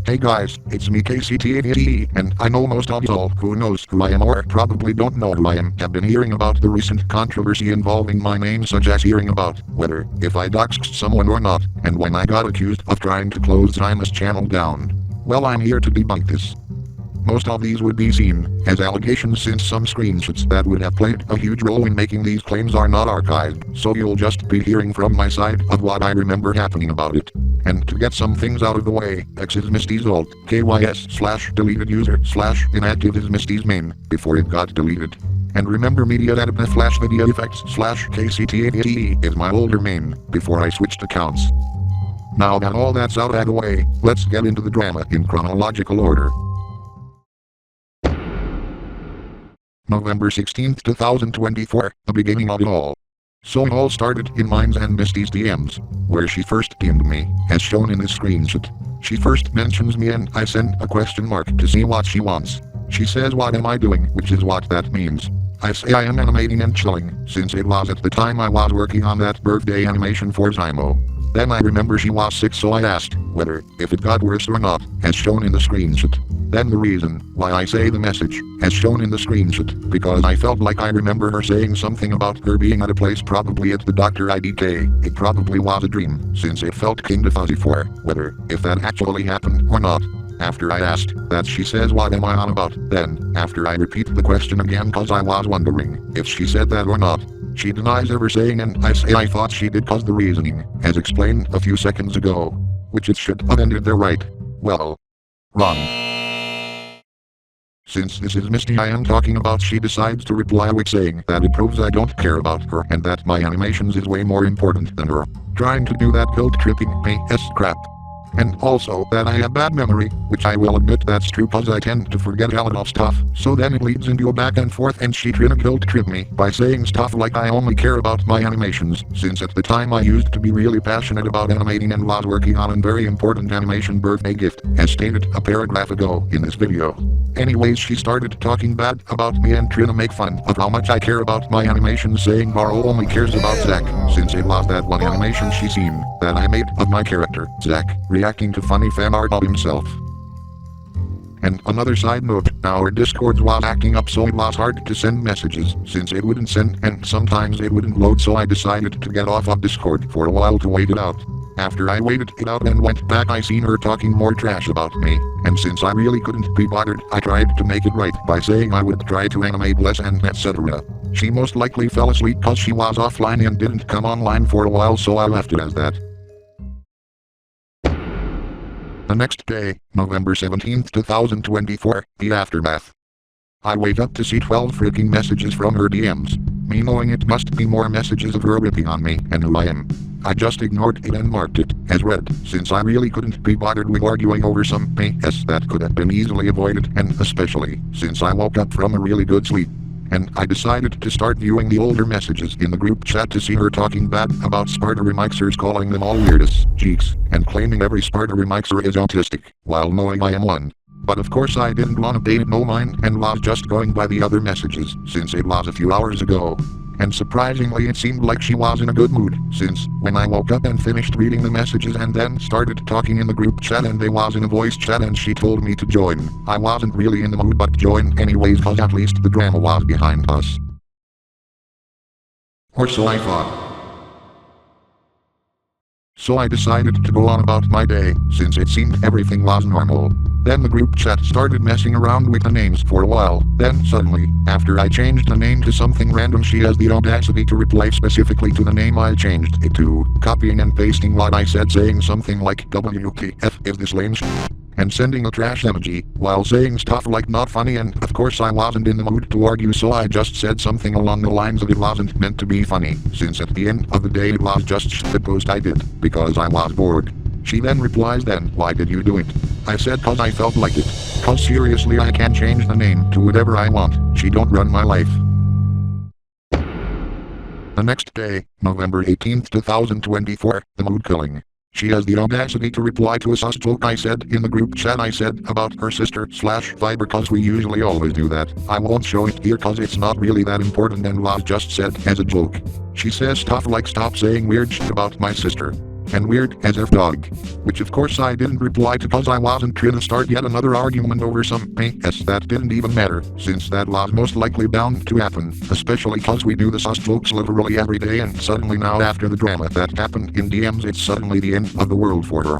Hey guys, it's me KCTADE, and I know most of y'all who knows who I am or probably don't know who I am have been hearing about the recent controversy involving my name, such as hearing about whether if I doxed someone or not, and when I got accused of trying to close Zima's channel down. Well, I'm here to debunk this. Most of these would be seen as allegations, since some screenshots that would have played a huge role in making these claims are not archived, so you'll just be hearing from my side of what I remember happening about it. And to get some things out of the way, X is Misty's alt, KYS/deleted user/inactive is Misty's main, before it got deleted. And remember media database/video effects/KCTADE is my older main, before I switched accounts. Now that all that's out of the way, let's get into the drama in chronological order. November 16, 2024, the beginning of it all. So it all started in mine's and Misty's DMs, where she first DM'd me, as shown in this screenshot. She first mentions me and I send a question mark to see what she wants. She says what am I doing, which is what that means. I say I am animating and chilling, since it was at the time I was working on that birthday animation for Zimo. Then I remember she was sick, so I asked whether if it got worse or not, as shown in the screenshot. Then the reason why I say the message, as shown in the screenshot, because I felt like I remember her saying something about her being at a place, probably at the Dr. IDK. It probably was a dream, since it felt kinda fuzzy for whether if that actually happened or not. After I asked that, she says what am I on about. Then, after I repeat the question again cause I was wondering if she said that or not, she denies ever saying, and I say I thought she did cause the reasoning, as explained a few seconds ago, which it should have ended there, right? Well, wrong. Since this is Misty I am talking about, she decides to reply with saying that it proves I don't care about her and that my animations is way more important than her. Trying to do that guilt tripping AS crap. And also that I have bad memory, which I will admit that's true cause I tend to forget a lot of stuff. So then it leads into a back and forth, and she trying to guilt trip me by saying stuff like I only care about my animations, since at the time I used to be really passionate about animating and was working on a very important animation birthday gift, as stated a paragraph ago in this video. Anyways, she started talking bad about me and trying to make fun of how much I care about my animations, saying Baro only cares about Zach, since it was that one animation she seen that I made of my character, Zach, reacting to funny fan art of himself. And another side note, our Discords was acting up, so it was hard to send messages, since it wouldn't send and sometimes it wouldn't load, so I decided to get off of Discord for a while to wait it out. After I waited it out and went back, I seen her talking more trash about me, and since I really couldn't be bothered, I tried to make it right by saying I would try to animate less and etc. She most likely fell asleep cause she was offline and didn't come online for a while, so I left it as that. The next day, November 17, 2024, the aftermath. I wake up to see 12 freaking messages from her DMs, me knowing it must be more messages of her ripping on me and who I am. I just ignored it and marked it as read, since I really couldn't be bothered with arguing over some BS that could have been easily avoided, and especially since I woke up from a really good sleep. And I decided to start viewing the older messages in the group chat to see her talking bad about Sparta remixers, calling them all weirdest geeks, and claiming every Sparta remixer is autistic, while knowing I am one. But of course I didn't want to date no mind and was just going by the other messages, since it was a few hours ago. And surprisingly it seemed like she was in a good mood, since when I woke up and finished reading the messages and then started talking in the group chat, and they was in a voice chat and she told me to join. I wasn't really in the mood, but joined anyways cause at least the drama was behind us. Or so I thought. So I decided to go on about my day, since it seemed everything was normal. Then the group chat started messing around with the names for a while. Then suddenly, after I changed the name to something random, she has the audacity to reply specifically to the name I changed it to, copying and pasting what I said, saying something like WTF is this lame shit, and sending a trash emoji, while saying stuff like not funny, and of course I wasn't in the mood to argue, so I just said something along the lines of it wasn't meant to be funny, since at the end of the day it was just the post I did, because I was bored. She then replies, then why did you do it? I said cause I felt like it. Cause seriously I can change the name to whatever I want, she don't run my life. The next day, November 18, 2024, the mood killing. She has the audacity to reply to a sus joke I said in the group chat I said about her sister/Viber, cause we usually always do that. I won't show it here cause it's not really that important and was just said as a joke. She says stuff like stop saying weird shit about my sister. and weird as F dog. Which of course I didn't reply to cause I wasn't trying to start yet another argument over some BS that didn't even matter, since that was most likely bound to happen, especially cause we do the sus jokes literally every day and suddenly now after the drama that happened in DMs it's suddenly the end of the world for her.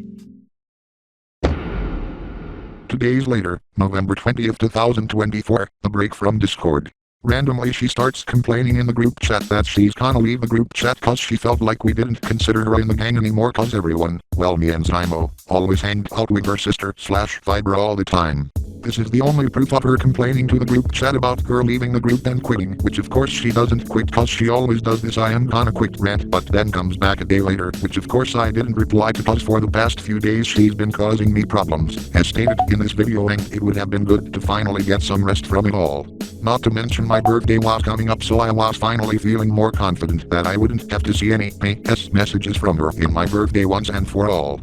2 days later, November 20th 2024, a break from Discord. Randomly she starts complaining in the group chat that she's gonna leave the group chat cause she felt like we didn't consider her in the gang anymore cause everyone, well me and Zymo, always hanged out with her sister / Vibra all the time. This is the only proof of her complaining to the group chat about her leaving the group and quitting, which of course she doesn't quit cause she always does this I am gonna quit rant but then comes back a day later, which of course I didn't reply to cause for the past few days she's been causing me problems, as stated in this video, and it would have been good to finally get some rest from it all. Not to mention my birthday was coming up so I was finally feeling more confident that I wouldn't have to see any BS messages from her in my birthday once and for all.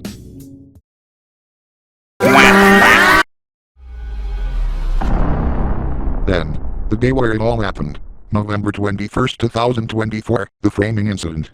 Then, the day where it all happened, November 21st 2024, the framing incident.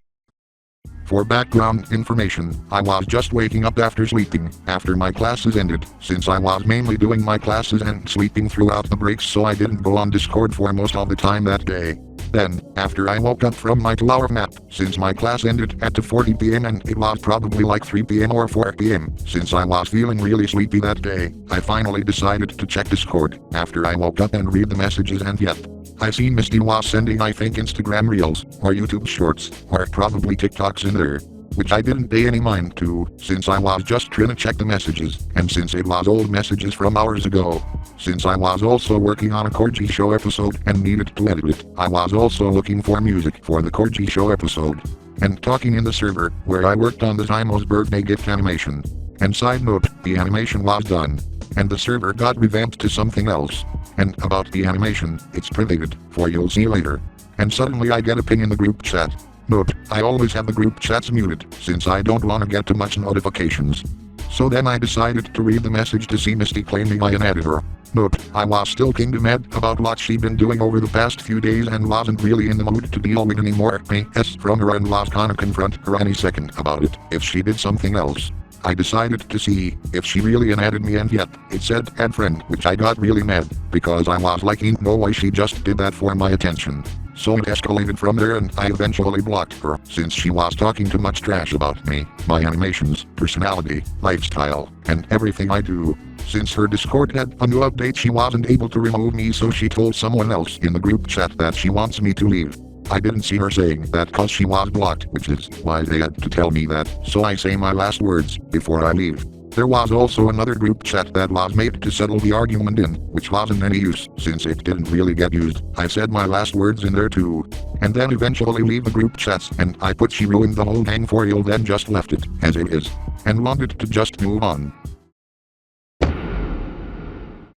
For background information, I was just waking up after sleeping, after my classes ended, since I was mainly doing my classes and sleeping throughout the breaks so I didn't go on Discord for most of the time that day. Then, after I woke up from my 2-hour nap, since my class ended at 2:40 p.m. and it was probably like 3 p.m. or 4 p.m., since I was feeling really sleepy that day, I finally decided to check Discord, after I woke up and read the messages and yep. I seen Misty was sending I think Instagram Reels, or YouTube Shorts, or probably TikToks in there. Which I didn't pay any mind to, since I was just trying to check the messages, and since it was old messages from hours ago. Since I was also working on a Corgi Show episode and needed to edit it, I was also looking for music for the Corgi Show episode. And talking in the server, where I worked on the Zymo's birthday gift animation. And side note, the animation was done. And the server got revamped to something else. And about the animation, it's private, for you'll see later. And suddenly I get a ping in the group chat. Note, I always have the group chats muted, since I don't wanna get too much notifications. So then I decided to read the message to see Misty claiming I had added her. Note, I was still kinda mad about what she'd been doing over the past few days and wasn't really in the mood to deal with any more BS from her and was gonna confront her any second about it if she did something else. I decided to see if she really added me and yet, it said add friend, which I got really mad, because I was like ain't no way she just did that for my attention. So it escalated from there and I eventually blocked her, since she was talking too much trash about me, my animations, personality, lifestyle, and everything I do. Since her Discord had a new update she wasn't able to remove me so she told someone else in the group chat that she wants me to leave. I didn't see her saying that cause she was blocked, which is why they had to tell me that, so I say my last words before I leave. There was also another group chat that was made to settle the argument in, which wasn't any use, since it didn't really get used. I said my last words in there too. And then eventually leave the group chats, and I put she ruined the whole hang for you then just left it, as it is. And wanted to just move on.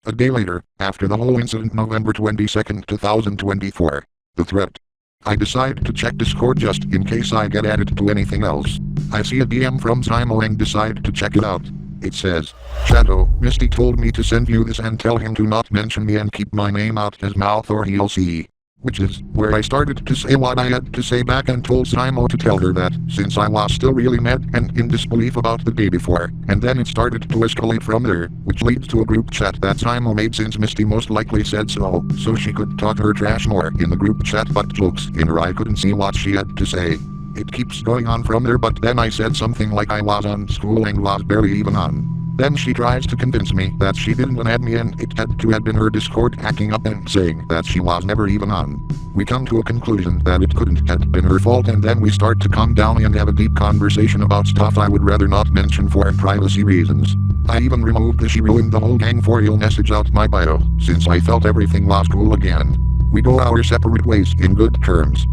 A day later, after the whole incident November 22nd 2024, the threat. I decide to check Discord just in case I get added to anything else. I see a DM from Zymo and decide to check it out. It says, Shadow, Misty told me to send you this and tell him to not mention me and keep my name out his mouth or he'll see. Which is where I started to say what I had to say back and told Zymo to tell her that, since I was still really mad and in disbelief about the day before, and then it started to escalate from there, which leads to a group chat that Zymo made since Misty most likely said so she could talk her trash more in the group chat but jokes in her I couldn't see what she had to say. It keeps going on from there but then I said something like I was on school and was barely even on. Then she tries to convince me that she didn't add me and it had to have been her Discord hacking up and saying that she was never even on. We come to a conclusion that it couldn't have been her fault and then we start to calm down and have a deep conversation about stuff I would rather not mention for privacy reasons. I even removed the she ruined the whole gang for you message out my bio, since I felt everything was cool again. We go our separate ways in good terms.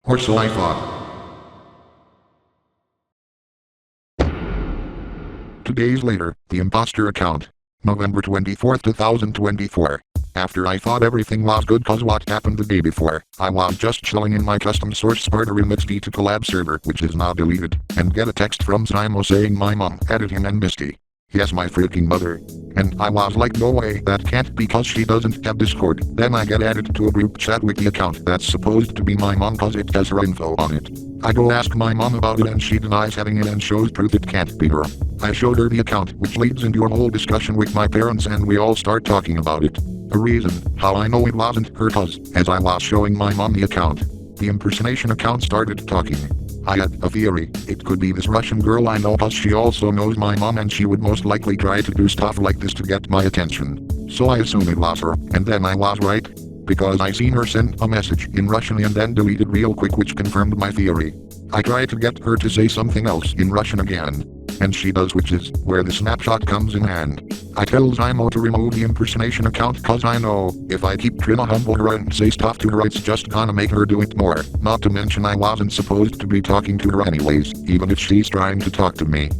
Or so I thought. 2 days later, the imposter account. November 24th 2024. After I thought everything was good cause what happened the day before, I was just chilling in my custom source Sparta Remix D2 collab server which is now deleted, and get a text from Zymo saying my mom added him and Misty. Yes, my freaking mother. And I was like, no way, that can't because she doesn't have Discord. Then I get added to a group chat with the account that's supposed to be my mom cause it has her info on it. I go ask my mom about it and she denies having it and shows proof it can't be her. I showed her the account, which leads into a whole discussion with my parents and we all start talking about it. A reason how I know it wasn't her cause, as I was showing my mom the account. The impersonation account started talking. I had a theory, it could be this Russian girl I know cause she also knows my mom and she would most likely try to do stuff like this to get my attention. So I assumed it was her, and then I was right. Because I seen her send a message in Russian and then delete it real quick, which confirmed my theory. I try to get her to say something else in Russian again. And she does, which is where the snapshot comes in hand. I tell Zymo to remove the impersonation account cause I know if I keep trying to humble her and say stuff to her it's just gonna make her do it more. Not to mention I wasn't supposed to be talking to her anyways, even if she's trying to talk to me.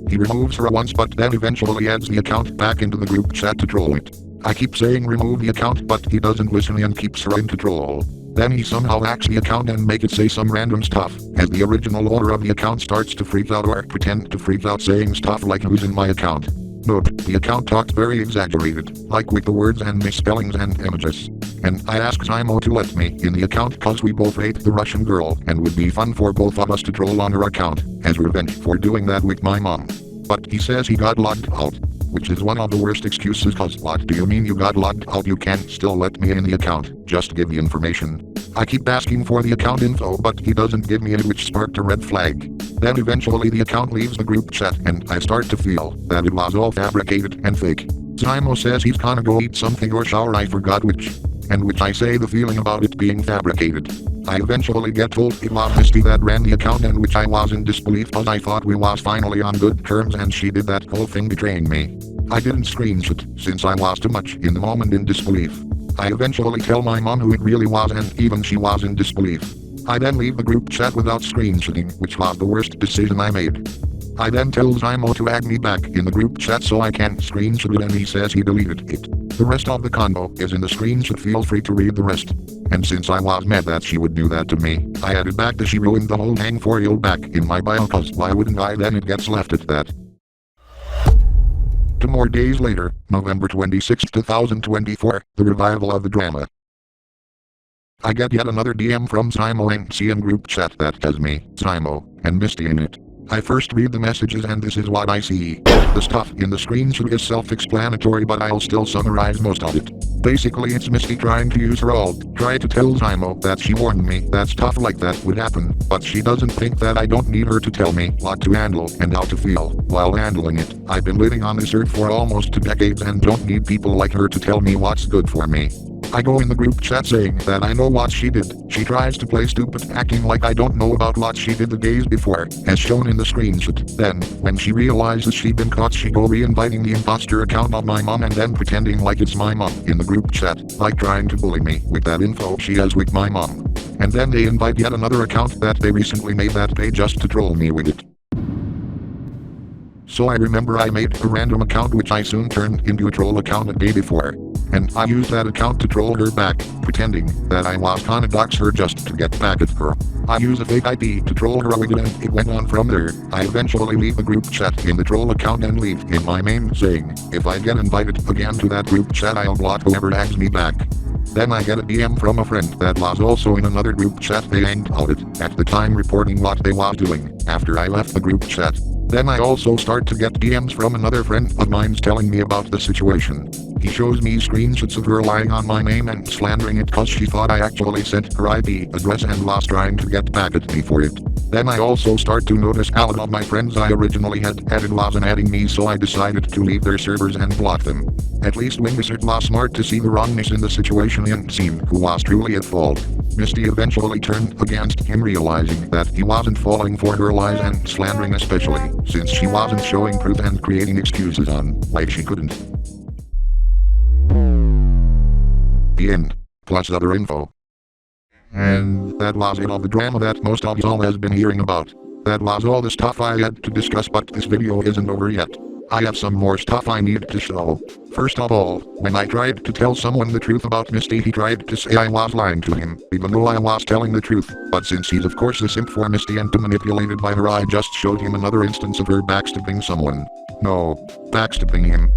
He removes her once but then eventually adds the account back into the group chat to troll it. I keep saying remove the account but he doesn't listen and keeps her in to troll. Then he somehow hacks the account and make it say some random stuff, as the original owner of the account starts to freak out or pretend to freak out saying stuff like who's in my account. Note, the account talks very exaggerated, like with the words and misspellings and images. And I asked Zymo to let me in the account cause we both hate the Russian girl and would be fun for both of us to troll on her account, as revenge for doing that with my mom. But he says he got logged out. Which is one of the worst excuses cause what do you mean you got logged out? You can't still let me in the account, just give the information. I keep asking for the account info but he doesn't give me it, which sparked a red flag. Then eventually the account leaves the group chat and I start to feel that it was all fabricated and fake. Zymo says he's gonna go eat something or shower, I forgot which. And which I say the feeling about it being fabricated. I eventually get told it was Misty that ran the account and which I was in disbelief cause I thought we was finally on good terms and she did that whole thing betraying me. I didn't screenshot since I was too much in the moment in disbelief. I eventually tell my mom who it really was and even she was in disbelief. I then leave the group chat without screenshotting, which was the worst decision I made. I then tell Zymo to add me back in the group chat so I can screenshot it and he says he deleted it. The rest of the convo is in the screenshot, feel free to read the rest. And since I was mad that she would do that to me, I added back that she ruined the whole hang for you back in my bio cause why wouldn't I? Then it gets left at that. 2 more days later, November 26, 2024, the revival of the drama. I get yet another DM from Zymo and CM group chat that has me, Zymo, and Misty in it. I first read the messages and this is what I see. The stuff in the screenshot is self-explanatory but I'll still summarize most of it. Basically it's Misty trying to use her alt, try to tell Zymo that she warned me that stuff like that would happen, but she doesn't think that I don't need her to tell me what to handle and how to feel while handling it. I've been living on this earth for almost 2 decades and don't need people like her to tell me what's good for me. I go in the group chat saying that I know what she did. She tries to play stupid, acting like I don't know about what she did the days before, as shown in the screenshot. Then, when she realizes she'd been caught, she go re-inviting the imposter account of my mom and then pretending like it's my mom in the group chat, like trying to bully me with that info she has with my mom. And then they invite yet another account that they recently made that pay just to troll me with it. So I remember I made a random account which I soon turned into a troll account a day before. And I used that account to troll her back, pretending that I was gonna dox her just to get back at her. I use a fake IP to troll her with it and it went on from there. I eventually leave the group chat in the troll account and leave in my main saying, if I get invited again to that group chat I'll block whoever adds me back. Then I get a DM from a friend that was also in another group chat they hanged out at the time reporting what they was doing after I left the group chat. Then I also start to get DMs from another friend of mine telling me about the situation. He shows me screenshots of her lying on my name and slandering it cause she thought I actually sent her IP address and was trying to get back at me for it. Then I also start to notice a lot of my friends I originally had added wasn't adding me, so I decided to leave their servers and block them. At least Wingwizard was smart to see the wrongness in the situation and seen who was truly at fault. Misty eventually turned against him, realizing that he wasn't falling for her lies and slandering, especially since she wasn't showing proof and creating excuses on why she couldn't. The end. Plus other info. And that was it of the drama that most of y'all has been hearing about. That was all the stuff I had to discuss, but this video isn't over yet. I have some more stuff I need to show. First of all, when I tried to tell someone the truth about Misty, he tried to say I was lying to him, even though I was telling the truth. But since he's of course a simp for Misty and manipulated by her, I just showed him another instance of her backstabbing someone. No, backstabbing him.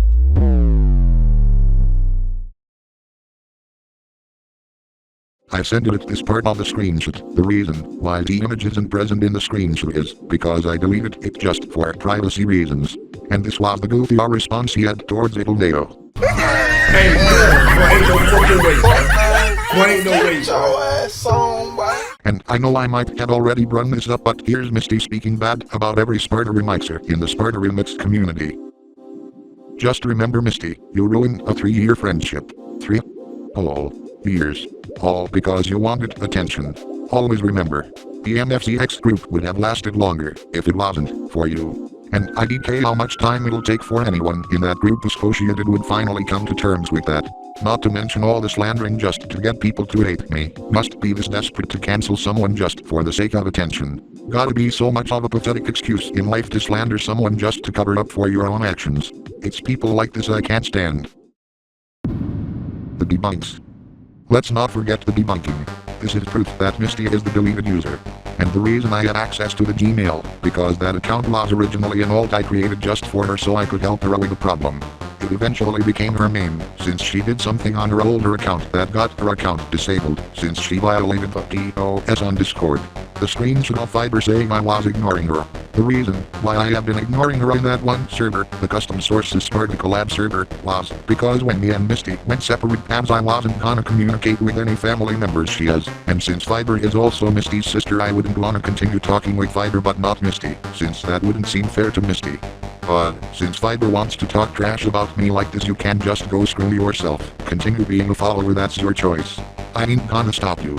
I sent it this part of the screenshot. The reason why the image isn't present in the screenshot is because I deleted it just for privacy reasons. And this was the goofy response he had towards Italdeo. Hey, boy, ain't no fucking way, boy. Ain't no way. Your ass on, boy. And I know I might have already brung this up, but here's Misty speaking bad about every Sparta remixer in the Sparta remix community. Just remember, Misty, you ruined a 3-year friendship. 3 whole years. All because you wanted attention. Always remember, the MFCX group would have lasted longer if it wasn't for you. And IDK how much time it'll take for anyone in that group associated would finally come to terms with that. Not to mention all the slandering just to get people to hate me. Must be this desperate to cancel someone just for the sake of attention. Gotta be so much of a pathetic excuse in life to slander someone just to cover up for your own actions. It's people like this I can't stand. The debunks. Let's not forget the debunking. This is proof that Misty is the deleted user. And the reason I had access to the Gmail, because that account was originally an alt I created just for her so I could help her with the problem. It eventually became her main, since she did something on her older account that got her account disabled, since she violated the DOS on Discord. The screenshot of Fiber saying I was ignoring her. The reason why I have been ignoring her in that one server, the custom sources Sparta collab server, was because when me and Misty went separate paths I wasn't gonna communicate with any family members she has, and since Fiber is also Misty's sister I wouldn't wanna continue talking with Fiber but not Misty, since that wouldn't seem fair to Misty. But since Fiber wants to talk trash about me like this, you can't just go screw yourself. Continue being a follower, that's your choice. I ain't gonna stop you.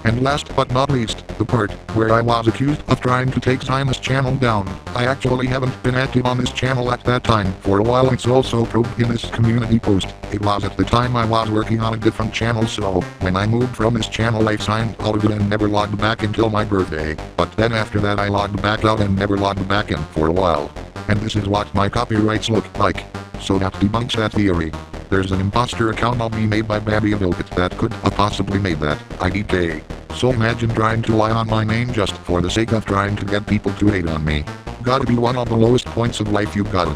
And last but not least, the part where I was accused of trying to take Simon's channel down. I actually haven't been active on this channel at that time for a while. It's also proved in this community post. It was at the time I was working on a different channel, so when I moved from this channel I signed out of it and never logged back until my birthday. But then after that I logged back out and never logged back in for a while. And this is what my copyrights look like. So that debunks that theory. There's an imposter account of me made by Babby Vilkit that could have possibly made that IDK. So imagine trying to lie on my name just for the sake of trying to get people to hate on me. Gotta be one of the lowest points of life you've gotten.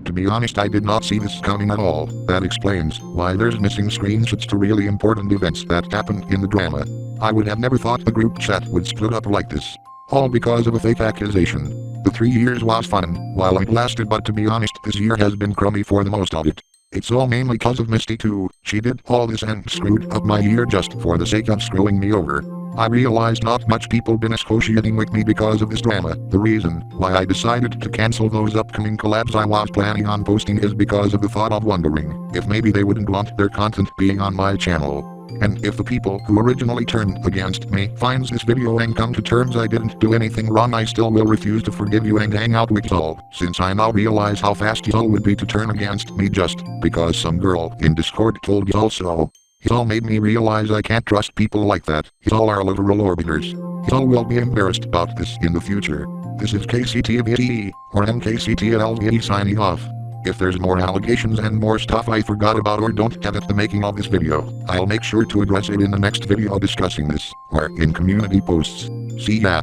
To be honest, I did not see this coming at all. That explains why there's missing screenshots to really important events that happened in the drama. I would have never thought the group chat would split up like this. All because of a fake accusation. The 3 years was fun while it lasted, but to be honest, this year has been crummy for the most of it. It's all mainly cause of Misty too. She did all this and screwed up my year just for the sake of screwing me over. I realized not much people been associating with me because of this drama. The reason why I decided to cancel those upcoming collabs I was planning on posting is because of the thought of wondering if maybe they wouldn't want their content being on my channel. And if the people who originally turned against me finds this video and come to terms I didn't do anything wrong, I still will refuse to forgive you and hang out with y'all, since I now realize how fast y'all would be to turn against me just because some girl in Discord told y'all so. Y'all made me realize I can't trust people like that. Y'all are literal orbiters. Y'all will be embarrassed about this in the future. This is KCTVE, or MKCTLVE signing off. If there's more allegations and more stuff I forgot about or don't have at the making of this video, I'll make sure to address it in the next video discussing this, or in community posts. See ya.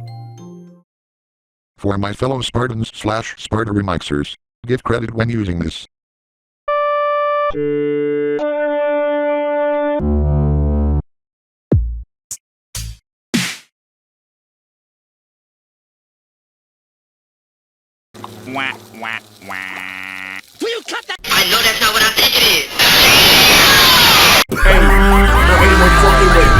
For my fellow Spartans / Sparta remixers, give credit when using this. Wah, wah, wah. Will you cut that? I know that's not what I think it is. Hey, ain't no fucking way.